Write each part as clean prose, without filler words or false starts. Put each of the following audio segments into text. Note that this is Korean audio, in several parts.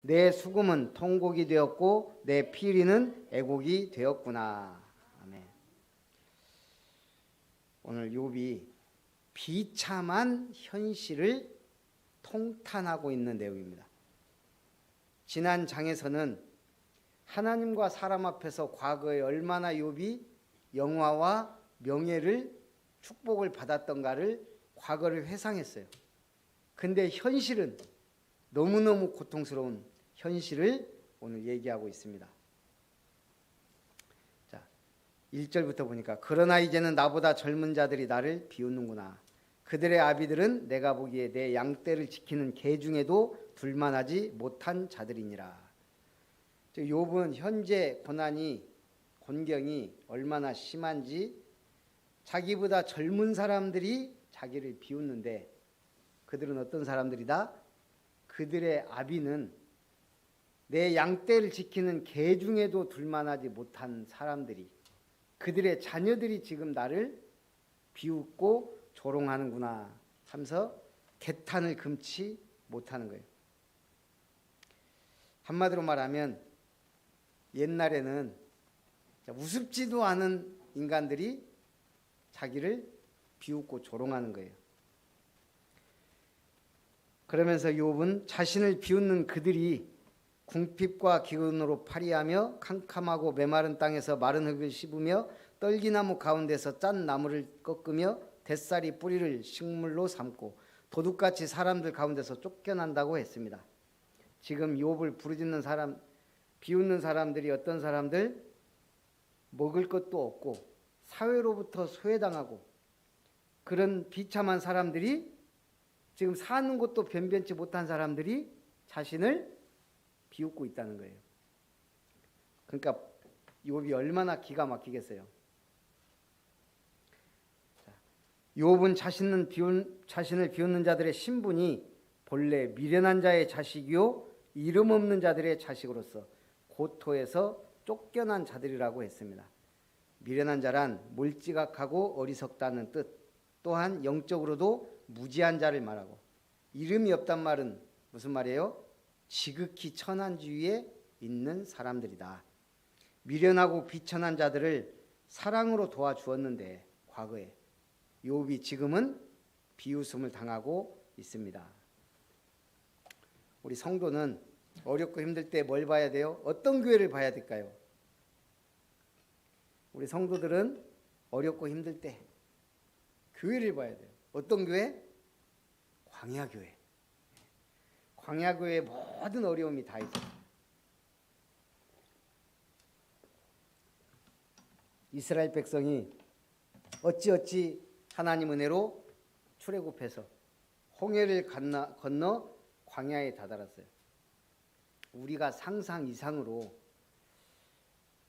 내 수금은 통곡이 되었고 내 피리는 애곡이 되었구나. 아멘. 오늘 욥이 비참한 현실을 통탄하고 있는 내용입니다. 지난 장에서는 하나님과 사람 앞에서 과거에 얼마나 욥이 영화와 명예를 축복을 받았던가를 과거를 회상했어요. 근데 현실은 너무너무 고통스러운 현실을 오늘 얘기하고 있습니다. 자, 1절부터 보니까 그러나 이제는 나보다 젊은 자들이 나를 비웃는구나. 그들의 아비들은 내가 보기에 내 양떼를 지키는 개 중에도 둘만하지 못한 자들이니라. 욥은 현재 곤경이 얼마나 심한지 자기보다 젊은 사람들이 자기를 비웃는데 그들은 어떤 사람들이다? 그들의 아비는 내 양떼를 지키는 개 중에도 둘만하지 못한 사람들이, 그들의 자녀들이 지금 나를 비웃고 조롱하는구나 하면서 개탄을 금치 못하는 거예요. 한마디로 말하면 옛날에는 우습지도 않은 인간들이 자기를 비웃고 조롱하는 거예요. 그러면서 욥은 자신을 비웃는 그들이 궁핍과 기근으로 파리하며 캄캄하고 메마른 땅에서 마른 흙을 씹으며 떨기나무 가운데서 짠 나무를 꺾으며 뱃살이 뿌리를 식물로 삼고 도둑같이 사람들 가운데서 쫓겨난다고 했습니다. 지금 욥을 부르짖는 사람, 비웃는 사람들이 어떤 사람들? 먹을 것도 없고 사회로부터 소외당하고 그런 비참한 사람들이, 지금 사는 것도 변변치 못한 사람들이 자신을 비웃고 있다는 거예요. 그러니까 욥이 얼마나 기가 막히겠어요. 욥은 자신을 비웃는 자들의 신분이 본래 미련한 자의 자식이요 이름 없는 자들의 자식으로서 고토에서 쫓겨난 자들이라고 했습니다. 미련한 자란 몰지각하고 어리석다는 뜻, 또한 영적으로도 무지한 자를 말하고, 이름이 없단 말은 무슨 말이에요? 지극히 천한 주위에 있는 사람들이다. 미련하고 비천한 자들을 사랑으로 도와주었는데 과거에 욥이 지금은 비웃음을 당하고 있습니다. 우리 성도는 어렵고 힘들 때 뭘 봐야 돼요? 어떤 교회를 봐야 될까요? 우리 성도들은 어렵고 힘들 때 교회를 봐야 돼요. 어떤 교회? 광야교회. 광야교회에 모든 어려움이 다 있어요. 이스라엘 백성이 어찌 하나님 은혜로 출애굽해서 홍해를 건너 광야에 다다랐어요. 우리가 상상 이상으로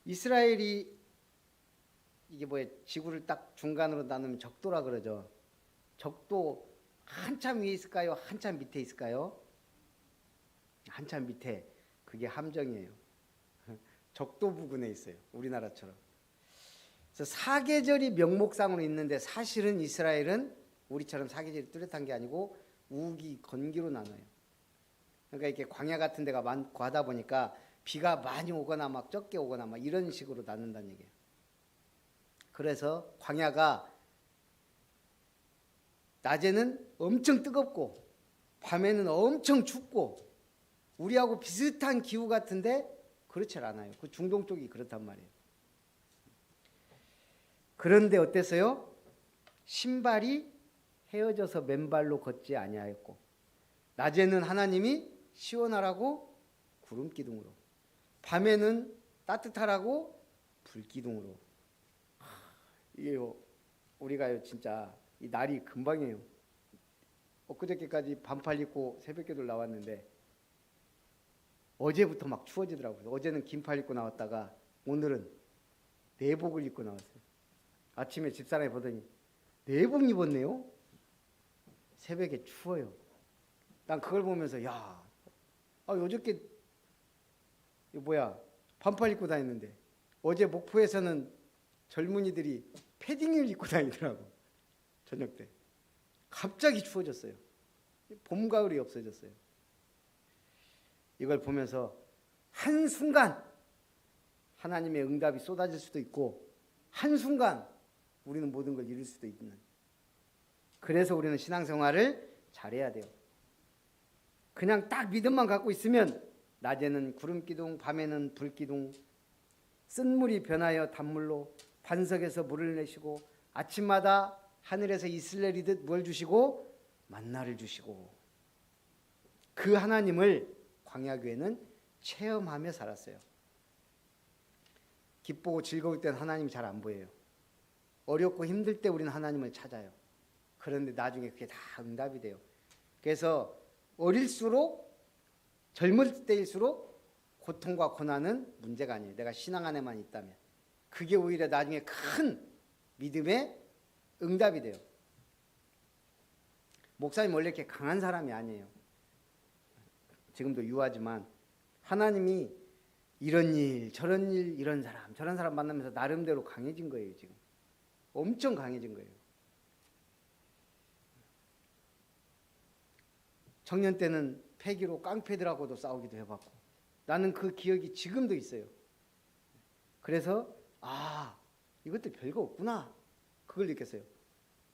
이스라엘이 이게 뭐예요? 지구를 딱 중간으로 나누면 적도라 그러죠. 적도 한참 위에 있을까요? 한참 밑에 있을까요? 한참 밑에. 그게 함정이에요. 적도 부근에 있어요. 우리나라처럼. 그래서 사계절이 명목상으로 있는데 사실은 이스라엘은 우리처럼 사계절이 뚜렷한 게 아니고 우기, 건기로 나눠요. 그러니까 이렇게 광야 같은 데가 많고 하다 보니까 비가 많이 오거나 막 적게 오거나 막 이런 식으로 나눈다는 얘기예요. 그래서 광야가 낮에는 엄청 뜨겁고 밤에는 엄청 춥고 우리하고 비슷한 기후 같은데 그렇지 않아요. 그 중동 쪽이 그렇단 말이에요. 그런데 어땠어요? 신발이 헤어져서 맨발로 걷지 아니하였고 낮에는 하나님이 시원하라고 구름기둥으로, 밤에는 따뜻하라고 불기둥으로. 이게요, 우리가요 진짜 이 날이 금방이에요. 엊그저께까지 반팔 입고 새벽기도를 나왔는데 어제부터 막 추워지더라고요. 어제는 긴팔 입고 나왔다가 오늘은 내복을 입고 나왔어요. 아침에 집사람이 보더니 내복 입었네요. 새벽에 추워요. 난 그걸 보면서 어저께 반팔 입고 다녔는데 어제 목포에서는 젊은이들이 패딩을 입고 다니더라고. 저녁 때 갑자기 추워졌어요. 봄 가을이 없어졌어요. 이걸 보면서 한순간 하나님의 응답이 쏟아질 수도 있고 한순간 우리는 모든 걸 잃을 수도 있는, 그래서 우리는 신앙생활을 잘해야 돼요. 그냥 딱 믿음만 갖고 있으면 낮에는 구름기둥, 밤에는 불기둥, 쓴 물이 변하여 단물로, 반석에서 물을 내시고, 아침마다 하늘에서 이슬 내리듯 뭘 주시고 만나를 주시고, 그 하나님을 광야교회는 체험하며 살았어요. 기쁘고 즐거울 땐 하나님이 잘 안 보여요. 어렵고 힘들 때 우리는 하나님을 찾아요. 그런데 나중에 그게 다 응답이 돼요. 그래서 어릴수록, 젊을 때일수록 고통과 고난은 문제가 아니에요. 내가 신앙 안에만 있다면. 그게 오히려 나중에 큰 믿음의 응답이 돼요. 목사님 원래 이렇게 강한 사람이 아니에요. 지금도 유하지만 하나님이 이런 일, 저런 일, 이런 사람, 저런 사람 만나면서 나름대로 강해진 거예요. 지금 엄청 강해진 거예요. 청년 때는 패기로 깡패들하고도 싸우기도 해봤고, 나는 그 기억이 지금도 있어요. 그래서 이것도 별거 없구나, 그걸 느꼈어요.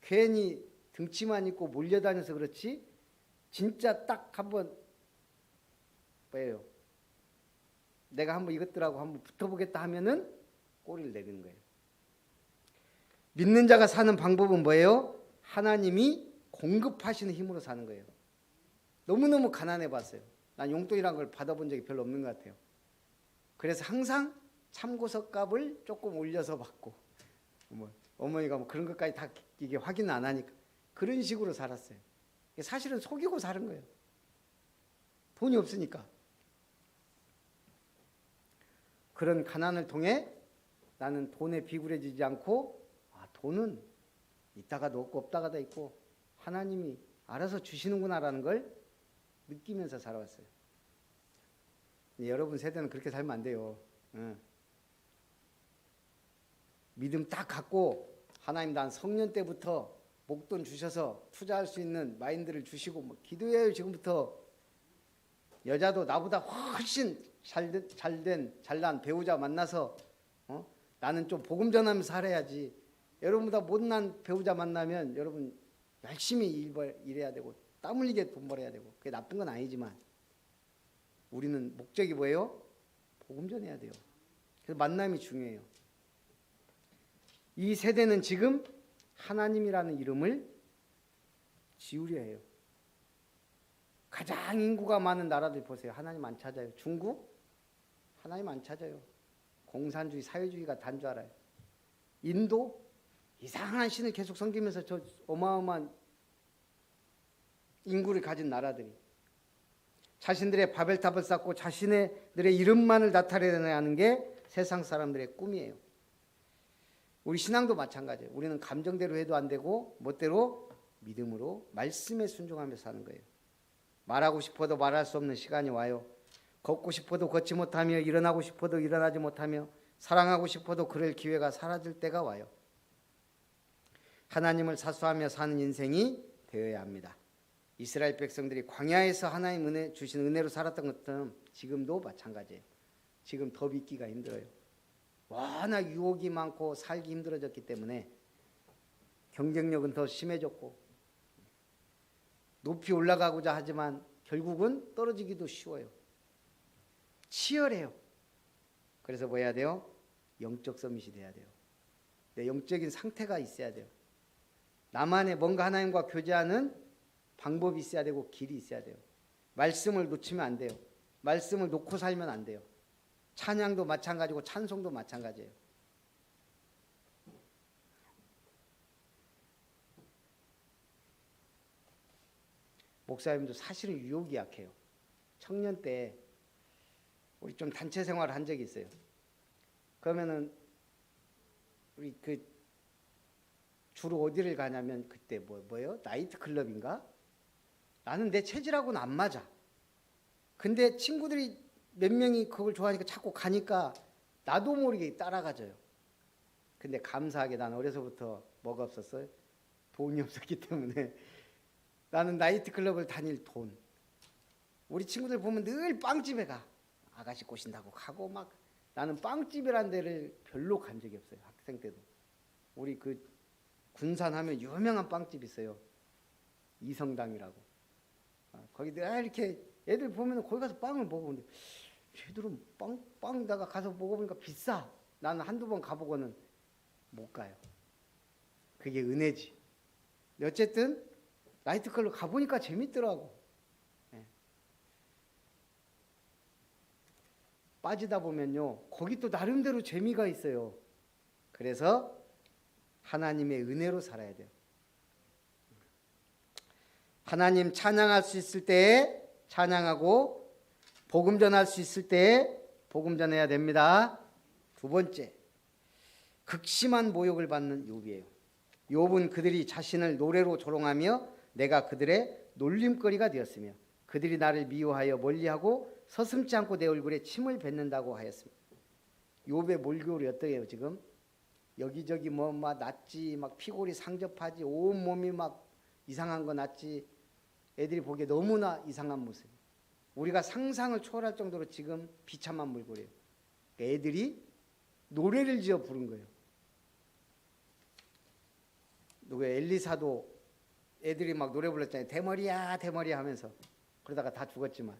괜히 등치만 있고 몰려다녀서 그렇지 진짜 딱 한번 뭐예요, 내가 한번 이것들하고 한번 붙어보겠다 하면은 꼬리를 내리는 거예요. 믿는 자가 사는 방법은 뭐예요? 하나님이 공급하시는 힘으로 사는 거예요. 너무너무 가난해 봤어요. 난 용돈이란 걸 받아본 적이 별로 없는 것 같아요. 그래서 항상 참고서 값을 조금 올려서 받고, 어머니가 뭐 그런 것까지 다 이게 확인 안 하니까 그런 식으로 살았어요. 사실은 속이고 사는 거예요. 돈이 없으니까. 그런 가난을 통해 나는 돈에 비굴해지지 않고, 돈은 있다가도 없고 없다가도 있고 하나님이 알아서 주시는구나라는 걸 느끼면서 살아왔어요. 여러분 세대는 그렇게 살면 안 돼요. 믿음 딱 갖고 하나님, 난 성년 때부터 목돈 주셔서 투자할 수 있는 마인드를 주시고 기도해요. 지금부터 여자도 나보다 훨씬 잘난 배우자 만나서 나는 좀 복음 전하면서 살아야지. 여러분보다 못난 배우자 만나면 여러분 열심히 일해야 되고 땀 흘리게 돈 벌어야 되고, 그게 나쁜 건 아니지만 우리는 목적이 뭐예요? 복음 전해야 돼요. 그래서 만남이 중요해요. 이 세대는 지금 하나님이라는 이름을 지우려 해요. 가장 인구가 많은 나라들 보세요. 하나님 안 찾아요. 중국? 하나님 안 찾아요. 공산주의, 사회주의가 단 줄 알아요. 인도? 이상한 신을 계속 섬기면서 저 어마어마한 인구를 가진 나라들이 자신들의 바벨탑을 쌓고 자신들의 이름만을 나타내야 하는 게 세상 사람들의 꿈이에요. 우리 신앙도 마찬가지예요. 우리는 감정대로 해도 안 되고 멋대로 믿음으로 말씀에 순종하며 사는 거예요. 말하고 싶어도 말할 수 없는 시간이 와요. 걷고 싶어도 걷지 못하며, 일어나고 싶어도 일어나지 못하며, 사랑하고 싶어도 그럴 기회가 사라질 때가 와요. 하나님을 사수하며 사는 인생이 되어야 합니다. 이스라엘 백성들이 광야에서 하나님 주신 은혜로 살았던 것처럼 지금도 마찬가지예요. 지금 더 믿기가 힘들어요. 워낙 유혹이 많고 살기 힘들어졌기 때문에 경쟁력은 더 심해졌고 높이 올라가고자 하지만 결국은 떨어지기도 쉬워요. 치열해요. 그래서 뭐 해야 돼요? 영적 서밋이 돼야 돼요. 영적인 상태가 있어야 돼요. 나만의 뭔가 하나님과 교제하는 방법이 있어야 되고 길이 있어야 돼요. 말씀을 놓치면 안 돼요. 말씀을 놓고 살면 안 돼요. 찬양도 마찬가지고 찬송도 마찬가지예요. 목사님도 사실은 유혹이 약해요. 청년 때 우리 좀 단체 생활을 한 적이 있어요. 그러면은 우리 주로 어디를 가냐면 그때 뭐예요? 나이트 클럽인가? 나는 내 체질하고는 안 맞아. 근데 친구들이 몇 명이 그걸 좋아하니까 자꾸 가니까 나도 모르게 따라가져요. 근데 감사하게 난 어려서부터 뭐가 없었어요? 돈이 없었기 때문에 나는 나이트 클럽을 다닐 돈, 우리 친구들 보면 늘 빵집에 가. 아가씨 꼬신다고 가고 막. 나는 빵집이란 데를 별로 간 적이 없어요. 학생 때도. 우리 그 군산 하면 유명한 빵집 있어요. 이성당이라고. 거기 늘 이렇게 애들 보면 거기 가서 빵을 먹어보는데 쟤들은 빵다가 가서 먹어보니까 비싸. 나는 한두 번 가보고는 못 가요. 그게 은혜지. 어쨌든 나이트클럽 가보니까 재밌더라고. 예. 빠지다 보면요 거기 또 나름대로 재미가 있어요. 그래서 하나님의 은혜로 살아야 돼요. 하나님 찬양할 수 있을 때에 찬양하고 복음 전할 수 있을 때에 복음 전해야 됩니다. 두 번째, 극심한 모욕을 받는 욥이에요. 욥은 그들이 자신을 노래로 조롱하며 내가 그들의 놀림거리가 되었으며 그들이 나를 미워하여 멀리하고 서슴지 않고 내 얼굴에 침을 뱉는다고 하였습니다. 욥의 몰골이 어떠해요? 지금 여기저기 뭐 막 났지, 막 피골이 상접하지, 온 몸이 막 이상한 거 났지. 애들이 보기에 너무나 이상한 모습. 우리가 상상을 초월할 정도로 지금 비참한 몰골이에요. 애들이 노래를 지어 부른 거예요. 누구 엘리사도 애들이 막 노래 불렀잖아요. 대머리야 대머리야 하면서. 그러다가 다 죽었지만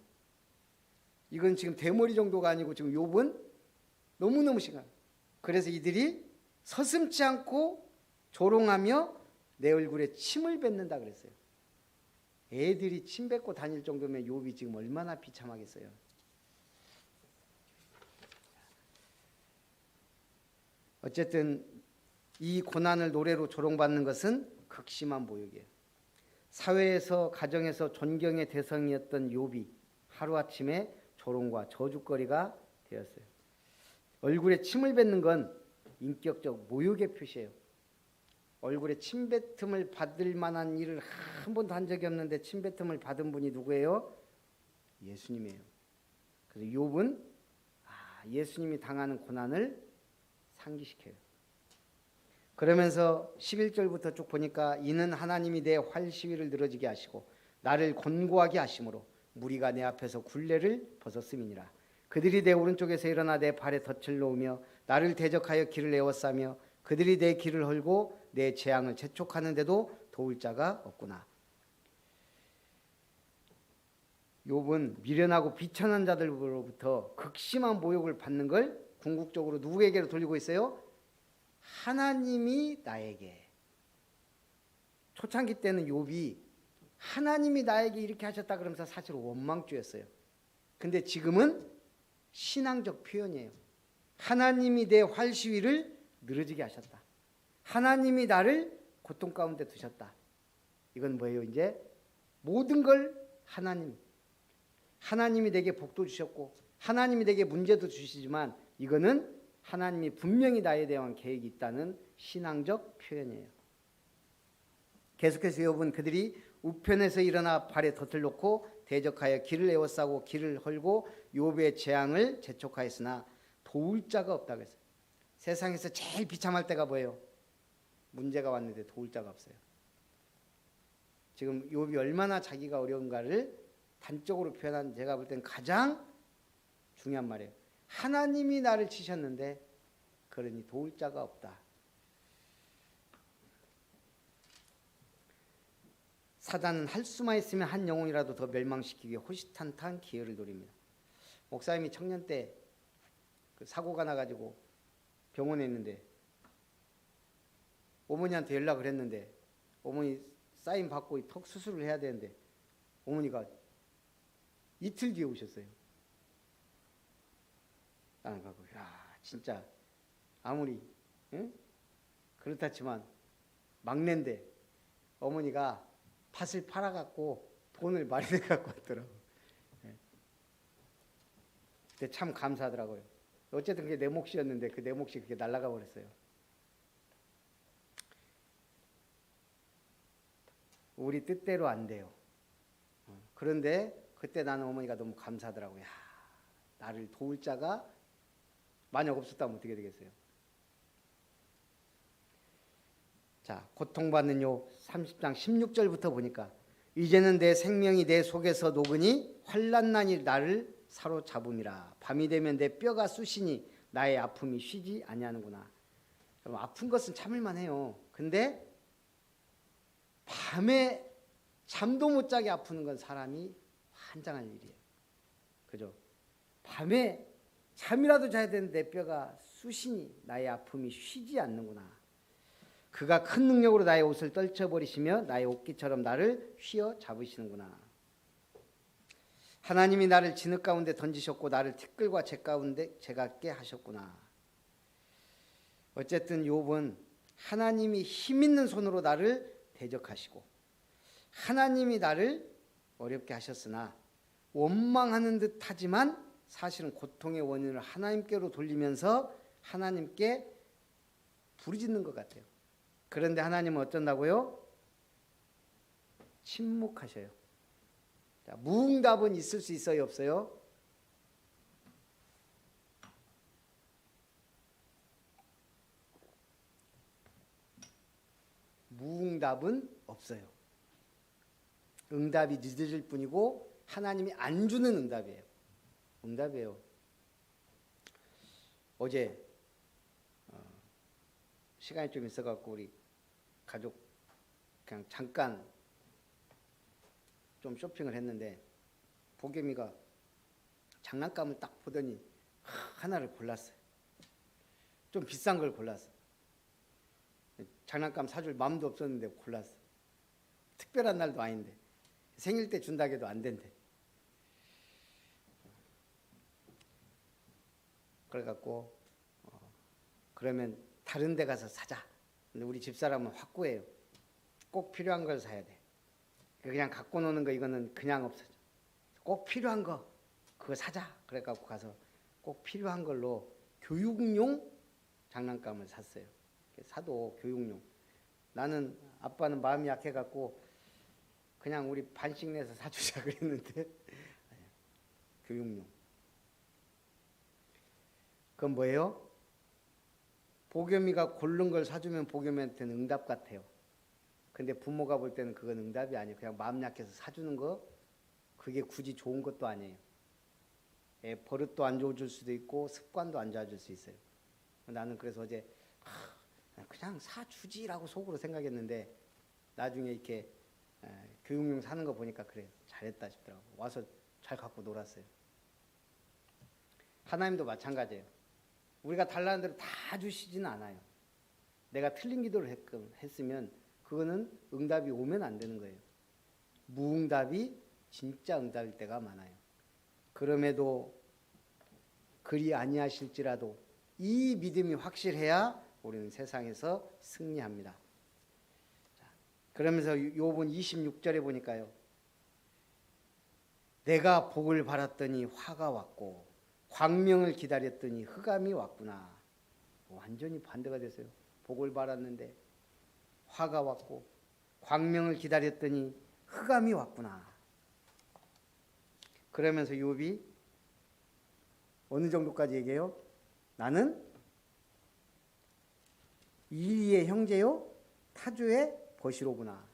이건 지금 대머리 정도가 아니고 지금 욥은 너무너무 심한. 그래서 이들이 서슴지 않고 조롱하며 내 얼굴에 침을 뱉는다 그랬어요. 애들이 침 뱉고 다닐 정도면 욥이 지금 얼마나 비참하겠어요. 어쨌든 이 고난을 노래로 조롱받는 것은 극심한 모욕이에요. 사회에서 가정에서 존경의 대상이었던 욥이 하루아침에 조롱과 저주거리가 되었어요. 얼굴에 침을 뱉는 건 인격적 모욕의 표시예요. 얼굴에 침뱉음을 받을 만한 일을 한 번도 한 적이 없는데 침뱉음을 받은 분이 누구예요? 예수님이에요. 그래서 욥은 예수님이 당하는 고난을 상기시켜요. 그러면서 11절부터 쭉 보니까 이는 하나님이 내 활시위를 늘어지게 하시고 나를 곤고하게 하심으로 무리가 내 앞에서 굴레를 벗었음이니라. 그들이 내 오른쪽에서 일어나 내 발에 덫을 놓으며 나를 대적하여 길을 에워싸며 그들이 내 길을 헐고 내 재앙을 재촉하는데도 도울 자가 없구나. 욥은 미련하고 비천한 자들로부터 극심한 모욕을 받는 걸 궁극적으로 누구에게로 돌리고 있어요? 하나님이 나에게. 초창기 때는 욥이 하나님이 나에게 이렇게 하셨다 그러면서 사실 원망주였어요. 근데 지금은 신앙적 표현이에요. 하나님이 내 활시위를 늘어지게 하셨다. 하나님이 나를 고통 가운데 두셨다. 이건 뭐예요? 이제 모든 걸 하나님이 내게 복도 주셨고 하나님이 내게 문제도 주시지만 이거는 하나님이 분명히 나에 대한 계획이 있다는 신앙적 표현이에요. 계속해서 욥은 그들이 우편에서 일어나 발에 덫을 놓고 대적하여 길을 에워싸고 길을 헐고 욥의 재앙을 재촉하였으나 도울 자가 없다고 했어요. 세상에서 제일 비참할 때가 뭐예요? 문제가 왔는데 도울 자가 없어요. 지금 욥이 얼마나 자기가 어려운가를 단적으로 표현한 제가 볼 땐 가장 중요한 말이에요. 하나님이 나를 치셨는데 그러니 도울 자가 없다. 사단은 할 수만 있으면 한 영혼이라도 더 멸망시키기 위해 호시탄탄 기회를 노립니다. 목사님이 청년 때 그 사고가 나가지고 병원에 있는데 어머니한테 연락을 했는데 어머니 사인 받고 턱 수술을 해야 되는데 어머니가 이틀 뒤에 오셨어요. 나는 가고 진짜 아무리 그렇다 치만 막내인데 어머니가 밭을 팔아갖고 돈을 많이 내갖고 왔더라고. 근데 참 감사하더라고요. 어쨌든 그게 내 몫이었는데 그 내 몫이 그게 날아가 버렸어요. 우리 뜻대로 안 돼요. 그런데 그때 나는 어머니가 너무 감사하더라고요. 나를 도울 자가 만약 없었다면 어떻게 되겠어요? 자, 고통받는 욥 30장 16절부터 보니까 이제는 내 생명이 내 속에서 녹으니 환난난이 나를 사로잡음이라. 밤이 되면 내 뼈가 쑤시니 나의 아픔이 쉬지 아니하는구나. 여러분, 아픈 것은 참을만 해요. 근데 밤에 잠도 못 자게 아프는 건 사람이 환장할 일이에요. 그죠? 밤에 잠이라도 자야 되는데 내 뼈가 쑤시니 나의 아픔이 쉬지 않는구나. 그가 큰 능력으로 나의 옷을 떨쳐버리시며 나의 옷깃처럼 나를 휘어 잡으시는구나. 하나님이 나를 진흙 가운데 던지셨고 나를 티끌과 재 가운데 재갑게 하셨구나. 어쨌든 욥은 하나님이 힘 있는 손으로 나를 대적하시고 하나님이 나를 어렵게 하셨으나 원망하는 듯 하지만 사실은 고통의 원인을 하나님께로 돌리면서 하나님께 부르짖는 것 같아요. 그런데 하나님은 어쩐다고요? 침묵하셔요. 자, 무응답은 있을 수 있어요, 없어요? 무응답은 없어요. 응답이 늦어질 뿐이고 하나님이 안 주는 응답이에요. 응답이에요. 어제 시간이 좀 있어갖고 우리 가족 그냥 잠깐 좀 쇼핑을 했는데 보겸이가 장난감을 딱 보더니 하나를 골랐어요. 좀 비싼 걸 골랐어요. 장난감 사줄 마음도 없었는데 골랐어요. 특별한 날도 아닌데 생일 때 준다고 해도 안 된대. 그래갖고 그러면 다른 데 가서 사자. 근데 우리 집사람은 확고해요. 꼭 필요한 걸 사야 돼. 그냥 갖고 노는 거 이거는 그냥 없어져. 꼭 필요한 거 그거 사자. 그래갖고 가서 꼭 필요한 걸로 교육용 장난감을 샀어요. 사도 교육용. 나는 아빠는 마음이 약해갖고 그냥 우리 반씩 내서 사주자 그랬는데 교육용. 그건 뭐예요? 보겸이가 고른 걸 사주면 보겸이한테는 응답 같아요. 근데 부모가 볼 때는 그건 응답이 아니에요. 그냥 마음 약해서 사주는 거 그게 굳이 좋은 것도 아니에요. 버릇도 안 좋아질 수도 있고 습관도 안 좋아질 수 있어요. 나는 그래서 어제 그냥 사주지라고 속으로 생각했는데 나중에 이렇게 교육용 사는 거 보니까 그래 잘했다 싶더라고. 와서 잘 갖고 놀았어요. 하나님도 마찬가지예요. 우리가 달라는 대로 다 주시지는 않아요. 내가 틀린 기도를 했으면 그거는 응답이 오면 안 되는 거예요. 무응답이 진짜 응답일 때가 많아요. 그럼에도 그리 아니하실지라도 이 믿음이 확실해야 우리는 세상에서 승리합니다. 자, 그러면서 욥은 26절에 보니까요. 내가 복을 바랐더니 화가 왔고 광명을 기다렸더니 흑암이 왔구나. 완전히 반대가 됐어요. 복을 바랐는데 화가 왔고 광명을 기다렸더니 흑암이 왔구나. 그러면서 욥이 어느 정도까지 얘기해요? 나는 이리의 형제요 타주의 벗이로구나.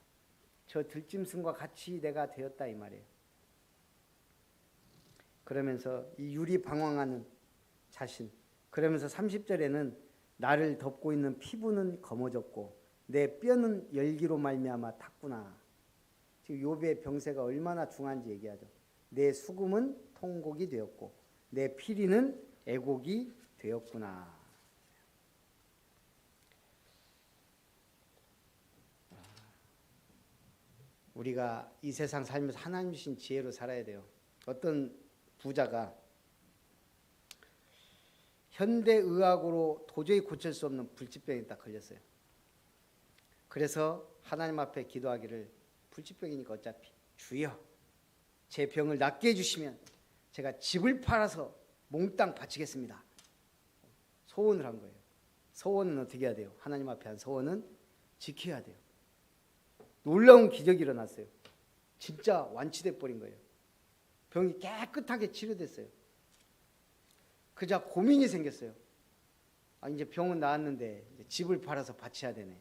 저 들짐승과 같이 내가 되었다 이 말이에요. 그러면서 이 유리 방황하는 자신. 그러면서 30절에는 나를 덮고 있는 피부는 검어졌고 내 뼈는 열기로 말미암아 탔구나. 지금 욥의 병세가 얼마나 중한지 얘기하죠. 내 수금은 통곡이 되었고 내 피리는 애곡이 되었구나. 우리가 이 세상 살면서 하나님 주신 지혜로 살아야 돼요. 어떤 부자가 현대의학으로 도저히 고칠 수 없는 불치병이 딱 걸렸어요. 그래서 하나님 앞에 기도하기를 불치병이니까 어차피 주여 제 병을 낫게 해주시면 제가 집을 팔아서 몽땅 바치겠습니다. 소원을 한 거예요. 소원은 어떻게 해야 돼요? 하나님 앞에 한 소원은 지켜야 돼요. 놀라운 기적이 일어났어요. 진짜 완치돼 버린 거예요. 병이 깨끗하게 치료됐어요. 그자 고민이 생겼어요. 이제 병은 나았는데 이제 집을 팔아서 바쳐야 되네.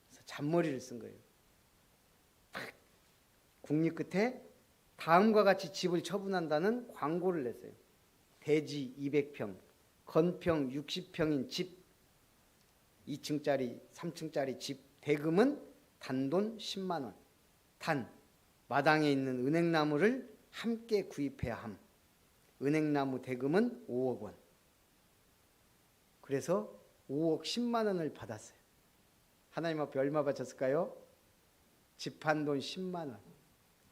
그래서 잔머리를 쓴 거예요. 국립 끝에 다음과 같이 집을 처분한다는 광고를 냈어요. 대지 200평, 건평 60평인 집, 2층짜리, 3층짜리 집 대금은 단돈 10만 원. 단 마당에 있는 은행나무를 함께 구입해야 함. 은행나무 대금은 5억 원. 그래서 5억 10만 원을 받았어요. 하나님 앞에 얼마 바쳤을까요? 집 한 돈 10만 원.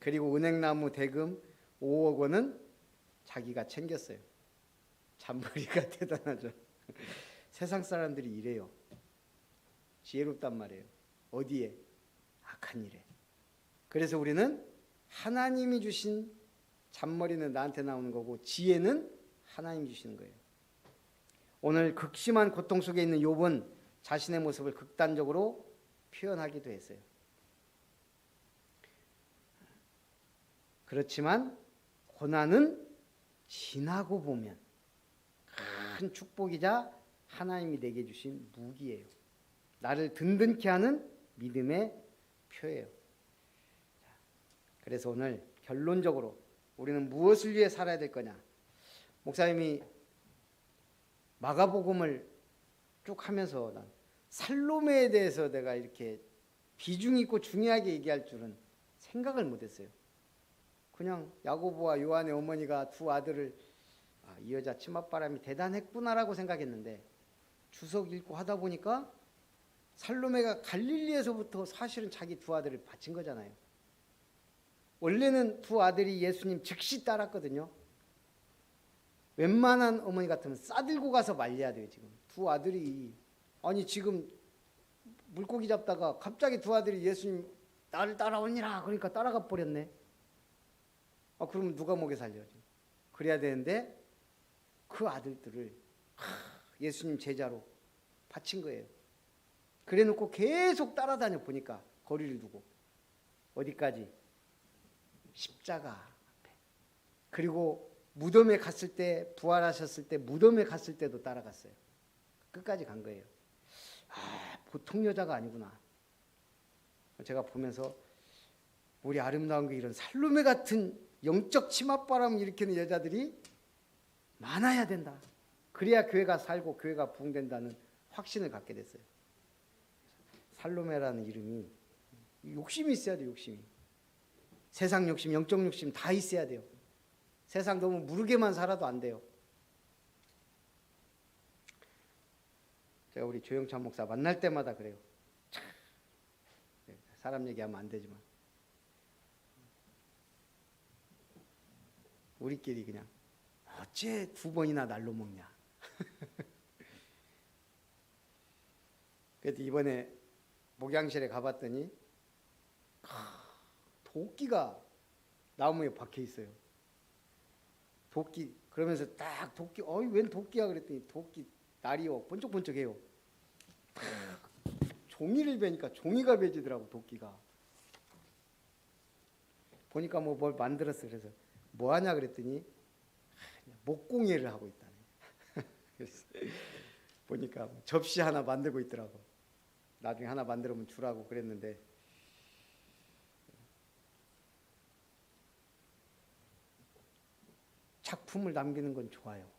그리고 은행나무 대금 5억 원은 자기가 챙겼어요. 잔머리가 대단하죠. 세상 사람들이 이래요. 지혜롭단 말이에요. 어디에? 악한 일에. 그래서 우리는 하나님이 주신 잔머리는 나한테 나오는 거고 지혜는 하나님이 주시는 거예요. 오늘 극심한 고통 속에 있는 욥은 자신의 모습을 극단적으로 표현하기도 했어요. 그렇지만 고난은 지나고 보면 큰 축복이자 하나님이 내게 주신 무기예요. 나를 든든케 하는 믿음의 표예요. 그래서 오늘 결론적으로 우리는 무엇을 위해 살아야 될 거냐? 목사님이 마가복음을 쭉 하면서 난 살로메에 대해서 내가 이렇게 비중 있고 중요하게 얘기할 줄은 생각을 못했어요. 그냥 야고보와 요한의 어머니가 두 아들을 이 여자 치맛바람이 대단했구나라고 생각했는데 주석 읽고 하다 보니까 살로메가 갈릴리에서부터 사실은 자기 두 아들을 바친 거잖아요. 원래는 두 아들이 예수님 즉시 따랐거든요. 웬만한 어머니 같으면 싸들고 가서 말려야 돼요. 지금 두 아들이 아니 지금 물고기 잡다가 갑자기 두 아들이 예수님 나를 따라오니라 그러니까 따라가 버렸네. 그러면 누가 먹여 살려야지. 그래야 되는데 그 아들들을 예수님 제자로 바친 거예요. 그래 놓고 계속 따라다녀 보니까 거리를 두고 어디까지? 십자가 앞에. 그리고 무덤에 갔을 때 부활하셨을 때 무덤에 갔을 때도 따라갔어요. 끝까지 간 거예요. 보통 여자가 아니구나. 제가 보면서 우리 아름다운 게 이런 살로메 같은 영적 치맛바람 일으키는 여자들이 많아야 된다. 그래야 교회가 살고 교회가 부흥된다는 확신을 갖게 됐어요. 살로메라는 이름이 욕심이 있어야 돼요. 욕심이. 세상 욕심, 영적 욕심 다 있어야 돼요. 세상 너무 무르게만 살아도 안 돼요. 제가 우리 조영찬 목사 만날 때마다 그래요. 사람 얘기하면 안 되지만 우리끼리 그냥 어째 두 번이나 날로 먹냐. 그래도 이번에 목양실에 가봤더니 도끼가 나무에 박혀 있어요. 도끼 그러면서 딱 도끼 웬 도끼야 그랬더니 도끼 날이요 번쩍번쩍해요. 종이를 베니까 종이가 베지더라고. 도끼가 보니까 뭘 만들었어. 그래서 뭐 하냐 그랬더니 목공예를 하고 있다네. 그래서 보니까 접시 하나 만들고 있더라고. 나중에 하나 만들면 주라고 그랬는데 작품을 남기는 건 좋아요.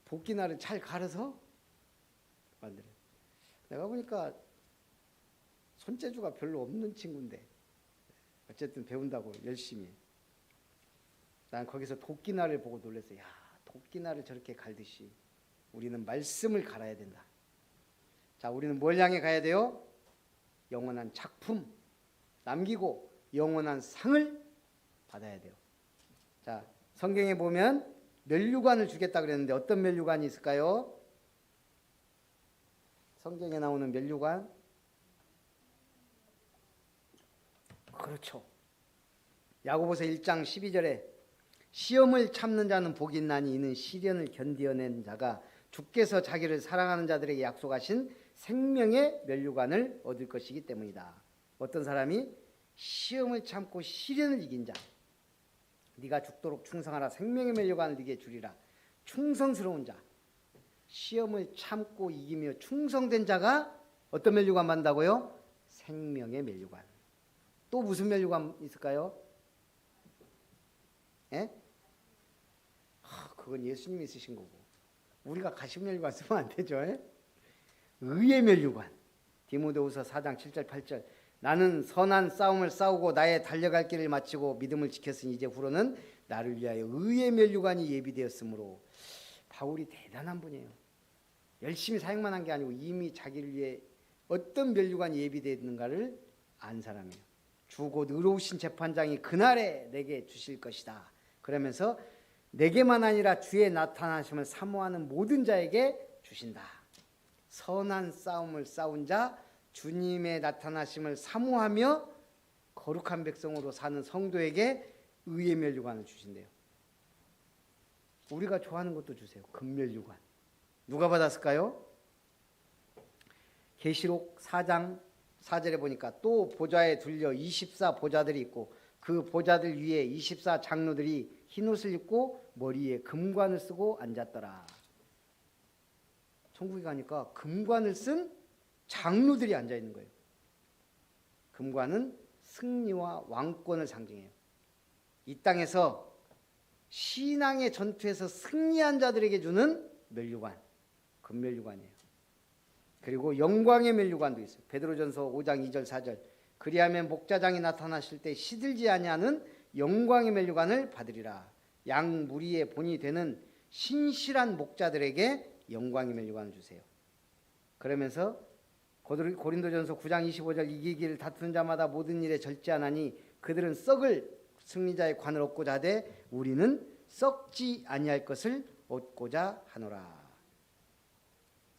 도끼날을 잘 갈아서 만들어요. 내가 보니까 손재주가 별로 없는 친구인데 어쨌든 배운다고 열심히. 난 거기서 도끼날을 보고 놀랐어요. 야, 도끼날을 저렇게 갈듯이 우리는 말씀을 갈아야 된다. 자, 우리는 뭘 향해 가야 돼요? 영원한 작품 남기고 영원한 상을 받아야 돼요. 자, 성경에 보면 면류관을 주겠다 그랬는데 어떤 면류관이 있을까요? 성경에 나오는 면류관. 그렇죠. 야고보서 1장 12절에 시험을 참는 자는 복이 있나니 이는 시련을 견디어낸 자가 주께서 자기를 사랑하는 자들에게 약속하신 생명의 면류관을 얻을 것이기 때문이다. 어떤 사람이 시험을 참고 시련을 이긴 자, 네가 죽도록 충성하라 생명의 면류관을 네게 주리라. 충성스러운 자, 시험을 참고 이기며 충성된 자가 어떤 면류관 받는다고요? 생명의 면류관. 또 무슨 면류관 있을까요? 예? 그건 예수님이 쓰신 거고 우리가 가식 면류관 쓰면 안 되죠. 예? 의의 면류관. 디모데후서 4장 7절 8절. 나는 선한 싸움을 싸우고 나의 달려갈 길을 마치고 믿음을 지켰으니 이제 후로는 나를 위하여 의의 면류관이 예비되었으므로. 바울이 대단한 분이에요. 열심히 사역만 한 게 아니고 이미 자기를 위해 어떤 면류관이 예비되어 있는가를 안 사람이에요. 주 곧 의로우신 재판장이 그날에 내게 주실 것이다. 그러면서 내게만 아니라 주의 나타나심을 사모하는 모든 자에게 주신다. 선한 싸움을 싸운 자, 주님의 나타나심을 사모하며 거룩한 백성으로 사는 성도에게 의의 면류관을 주신대요. 우리가 좋아하는 것도 주세요. 금면류관. 누가 받았을까요? 계시록 4장 4절에 보니까 또 보좌에 둘려 24 보좌들이 있고 그 보좌들 위에 24 장로들이 흰옷을 입고 머리에 금관을 쓰고 앉았더라. 천국에 가니까 금관을 쓴 장로들이 앉아 있는 거예요. 금관은 승리와 왕권을 상징해요. 이 땅에서 신앙의 전투에서 승리한 자들에게 주는 면류관, 금면류관이에요. 그리고 영광의 면류관도 있어요. 베드로전서 5장 2절 4절. 그리하면 목자장이 나타나실 때 시들지 아니하는 영광의 면류관을 받으리라. 양 무리의 본이 되는 신실한 목자들에게 영광의 면류관을 주세요. 그러면서 고린도전서 9장 25절 이기기를 다투는 자마다 모든 일에 절제하나니 그들은 썩을 승리자의 관을 얻고자 하되 우리는 썩지 아니할 것을 얻고자 하노라.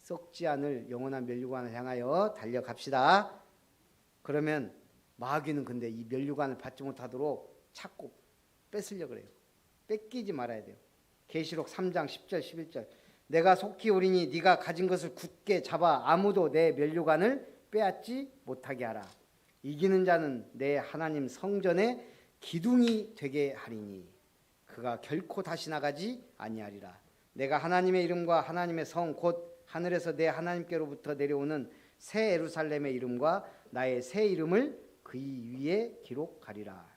썩지 않을 영원한 면류관을 향하여 달려갑시다. 그러면 마귀는 근데 이 면류관을 받지 못하도록 찾고 뺏으려고 그래요. 뺏기지 말아야 돼요. 계시록 3장 10절 11절. 내가 속히 오리니 네가 가진 것을 굳게 잡아 아무도 내 면류관을 빼앗지 못하게 하라. 이기는 자는 내 하나님 성전에 기둥이 되게 하리니 그가 결코 다시 나가지 아니하리라. 내가 하나님의 이름과 하나님의 성 곧 하늘에서 내 하나님께로부터 내려오는 새 예루살렘의 이름과 나의 새 이름을 그의 위에 기록하리라.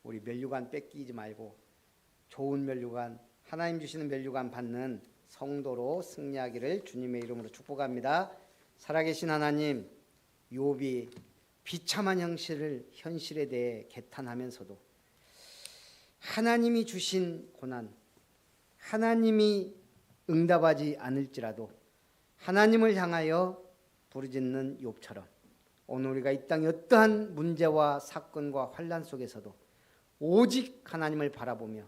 우리 면류관 뺏기지 말고 좋은 면류관, 하나님 주시는 면류관 받는 성도로 승리하기를 주님의 이름으로 축복합니다. 살아계신 하나님, 욥이 비참한 현실에 대해 개탄하면서도 하나님이 주신 고난, 하나님이 응답하지 않을지라도 하나님을 향하여 부르짖는 욥처럼 오늘 우리가 이 땅의 어떠한 문제와 사건과 환난 속에서도 오직 하나님을 바라보며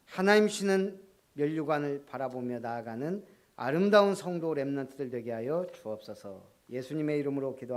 하나님 주시는 면류관을 바라보며 나아가는 아름다운 성도 렘넌트들 되게 하여 주옵소서. 예수님의 이름으로 기도합니다.